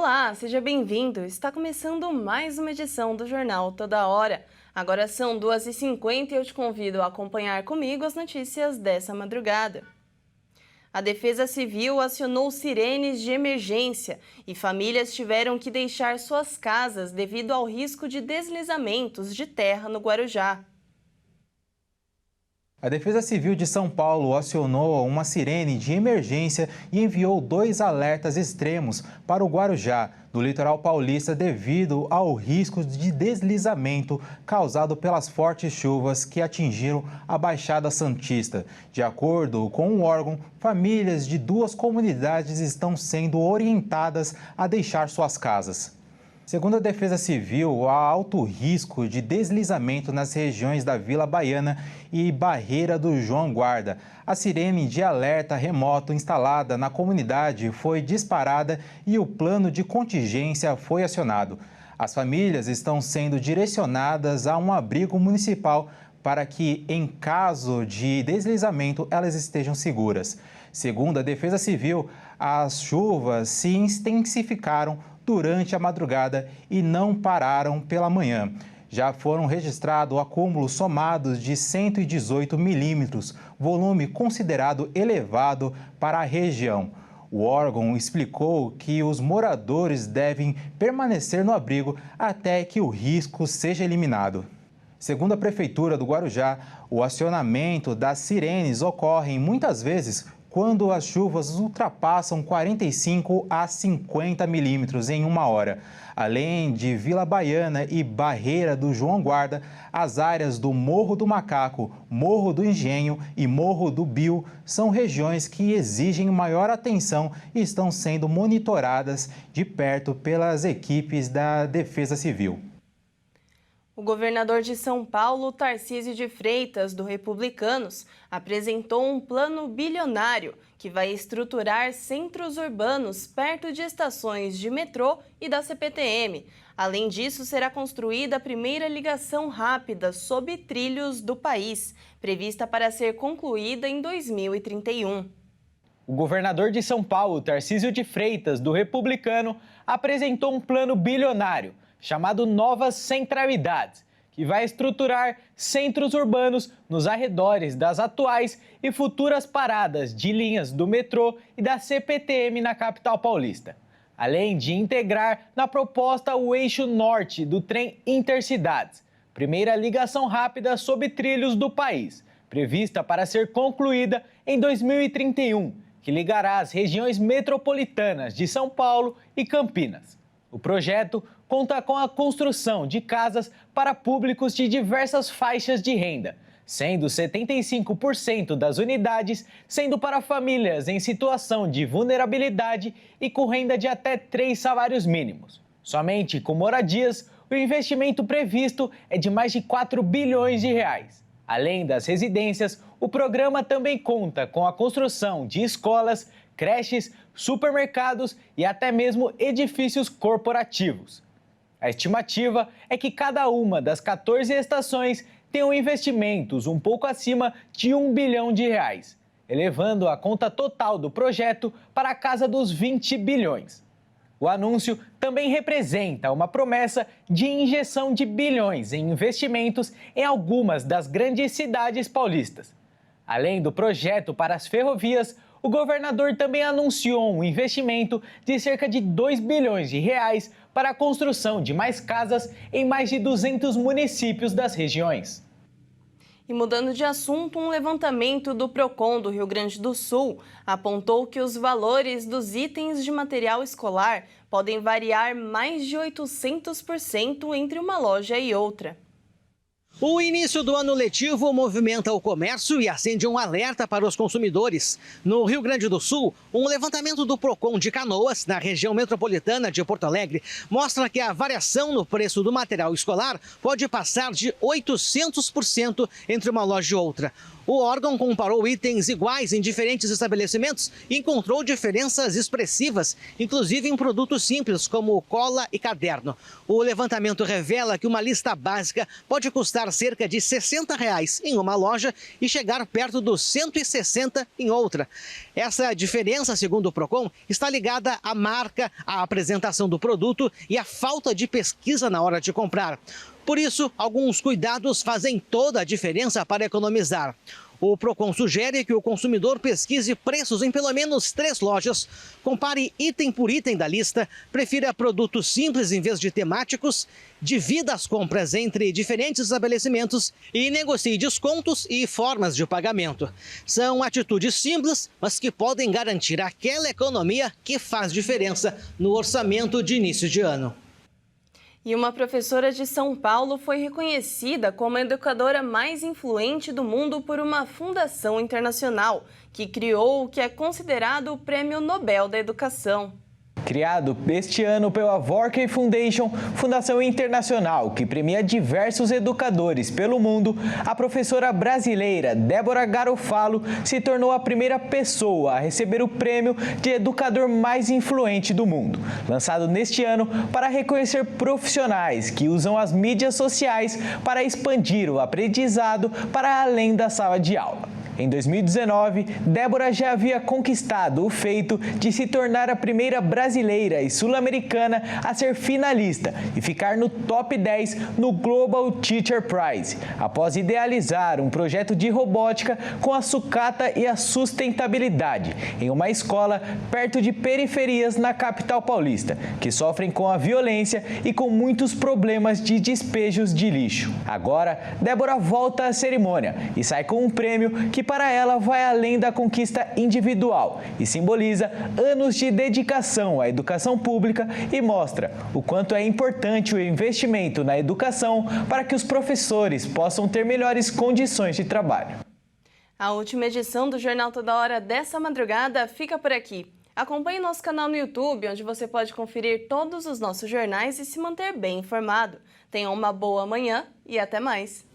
Olá, seja bem-vindo. Está começando mais uma edição do Jornal Toda Hora. Agora são 2h50 e eu te convido a acompanhar comigo as notícias dessa madrugada. A Defesa Civil acionou sirenes de emergência e famílias tiveram que deixar suas casas devido ao risco de deslizamentos de terra no Guarujá. A Defesa Civil de São Paulo acionou uma sirene de emergência e enviou 2 alertas extremos para o Guarujá, no litoral paulista, devido ao risco de deslizamento causado pelas fortes chuvas que atingiram a Baixada Santista. De acordo com o órgão, famílias de 2 comunidades estão sendo orientadas a deixar suas casas. Segundo a Defesa Civil, há alto risco de deslizamento nas regiões da Vila Baiana e Barreira do João Guarda. A sirene de alerta remoto instalada na comunidade foi disparada e o plano de contingência foi acionado. As famílias estão sendo direcionadas a um abrigo municipal para que, em caso de deslizamento, elas estejam seguras. Segundo a Defesa Civil, as chuvas se intensificaram durante a madrugada e não pararam pela manhã. Já foram registrados acúmulos somados de 118 milímetros, volume considerado elevado para a região. O órgão explicou que os moradores devem permanecer no abrigo até que o risco seja eliminado. Segundo a Prefeitura do Guarujá, o acionamento das sirenes ocorre muitas vezes quando as chuvas ultrapassam 45 a 50 milímetros em uma hora. Além de Vila Baiana e Barreira do João Guarda, as áreas do Morro do Macaco, Morro do Engenho e Morro do Bio são regiões que exigem maior atenção e estão sendo monitoradas de perto pelas equipes da Defesa Civil. O governador de São Paulo, Tarcísio de Freitas, do Republicanos, apresentou um plano bilionário que vai estruturar centros urbanos perto de estações de metrô e da CPTM. Além disso, será construída a primeira ligação rápida sob trilhos do país, prevista para ser concluída em 2031. O governador de São Paulo, Tarcísio de Freitas, do Republicano, apresentou um plano bilionário chamado Novas Centralidades, que vai estruturar centros urbanos nos arredores das atuais e futuras paradas de linhas do metrô e da CPTM na capital paulista, além de integrar na proposta o eixo norte do trem Intercidades, primeira ligação rápida sob trilhos do país, prevista para ser concluída em 2031, que ligará as regiões metropolitanas de São Paulo e Campinas. O projeto conta com a construção de casas para públicos de diversas faixas de renda, sendo 75% das unidades sendo para famílias em situação de vulnerabilidade e com renda de até 3 salários mínimos. Somente com moradias, o investimento previsto é de mais de 4 bilhões de reais. Além das residências, o programa também conta com a construção de escolas, creches, supermercados e até mesmo edifícios corporativos. A estimativa é que cada uma das 14 estações tenham investimentos um pouco acima de 1 bilhão de reais, elevando a conta total do projeto para a casa dos 20 bilhões. O anúncio também representa uma promessa de injeção de bilhões em investimentos em algumas das grandes cidades paulistas. Além do projeto para as ferrovias, o governador também anunciou um investimento de cerca de 2 bilhões de reais para a construção de mais casas em mais de 200 municípios das regiões. E mudando de assunto, um levantamento do Procon do Rio Grande do Sul apontou que os valores dos itens de material escolar podem variar mais de 800% entre uma loja e outra. O início do ano letivo movimenta o comércio e acende um alerta para os consumidores. No Rio Grande do Sul, um levantamento do Procon de Canoas, na região metropolitana de Porto Alegre, mostra que a variação no preço do material escolar pode passar de 800% entre uma loja e outra. O órgão comparou itens iguais em diferentes estabelecimentos e encontrou diferenças expressivas, inclusive em produtos simples como cola e caderno. O levantamento revela que uma lista básica pode custar custar cerca de R$ 60 em uma loja e chegar perto dos 160 em outra. Essa diferença, segundo o Procon, está ligada à marca, à apresentação do produto e à falta de pesquisa na hora de comprar. Por isso, alguns cuidados fazem toda a diferença para economizar. O Procon sugere que o consumidor pesquise preços em pelo menos 3 lojas, compare item por item da lista, prefira produtos simples em vez de temáticos, divida as compras entre diferentes estabelecimentos e negocie descontos e formas de pagamento. São atitudes simples, mas que podem garantir aquela economia que faz diferença no orçamento de início de ano. E uma professora de São Paulo foi reconhecida como a educadora mais influente do mundo por uma fundação internacional, que criou o que é considerado o Prêmio Nobel da Educação. Criado este ano pela Vorkey Foundation, fundação internacional que premia diversos educadores pelo mundo, a professora brasileira Débora Garofalo se tornou a primeira pessoa a receber o prêmio de educador mais influente do mundo, lançado neste ano para reconhecer profissionais que usam as mídias sociais para expandir o aprendizado para além da sala de aula. Em 2019, Débora já havia conquistado o feito de se tornar a primeira brasileira e sul-americana a ser finalista e ficar no top 10 no Global Teacher Prize, após idealizar um projeto de robótica com a sucata e a sustentabilidade em uma escola perto de periferias na capital paulista, que sofrem com a violência e com muitos problemas de despejos de lixo. Agora, Débora volta à cerimônia e sai com um prêmio que para ela vai além da conquista individual e simboliza anos de dedicação à educação pública e mostra o quanto é importante o investimento na educação para que os professores possam ter melhores condições de trabalho. A última edição do Jornal Toda Hora dessa madrugada fica por aqui. Acompanhe nosso canal no YouTube, onde você pode conferir todos os nossos jornais e se manter bem informado. Tenha uma boa manhã e até mais!